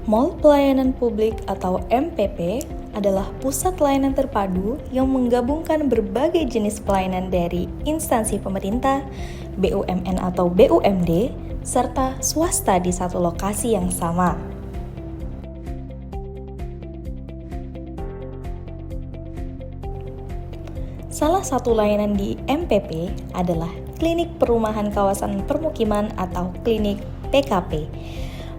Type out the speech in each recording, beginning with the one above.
Mall Pelayanan Publik atau MPP adalah pusat layanan terpadu yang menggabungkan berbagai jenis pelayanan dari instansi pemerintah, BUMN atau BUMD, serta swasta di satu lokasi yang sama. Salah satu layanan di MPP adalah Klinik Perumahan Kawasan Permukiman atau Klinik PKP.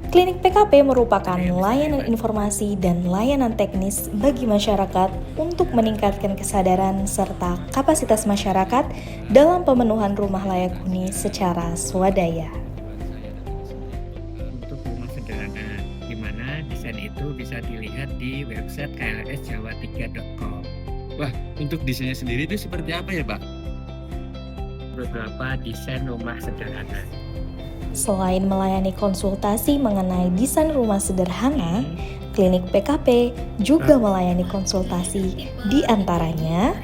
Klinik PKP merupakan layanan informasi dan layanan teknis bagi masyarakat untuk meningkatkan kesadaran serta kapasitas masyarakat dalam pemenuhan rumah layak huni secara swadaya. Untuk rumah sederhana, di mana desain itu bisa dilihat di website klsjawa3.com. Wah, untuk desainnya sendiri itu seperti apa ya, Pak? Beberapa desain rumah sederhana. Selain melayani konsultasi mengenai desain rumah sederhana, Klinik PKP juga melayani konsultasi di antaranya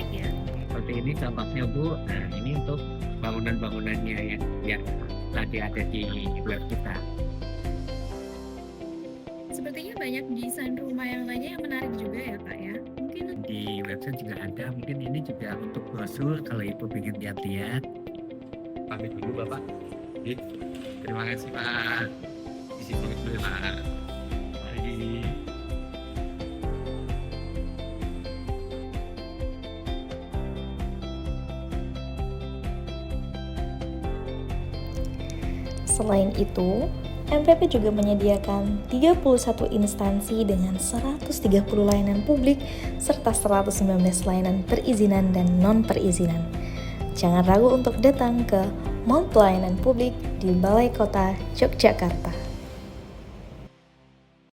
Seperti ini contohnya Bu, nah ini untuk bangunan-bangunannya yang tadi ada di web kita. Sepertinya banyak desain rumah yang lainnya yang menarik juga ya Pak ya. Mungkin Di website juga ada, mungkin ini juga untuk brosur kalau Ibu ingin lihat-lihat. Pamit dulu, Bapak. Terima kasih, Pak. Isi pamit dulu, Pak. Mari. Selain itu, MPP juga menyediakan 31 instansi dengan 130 layanan publik serta 119 layanan perizinan dan non-perizinan. Jangan ragu untuk datang ke Mall Pelayanan Publik di Balai Kota Yogyakarta.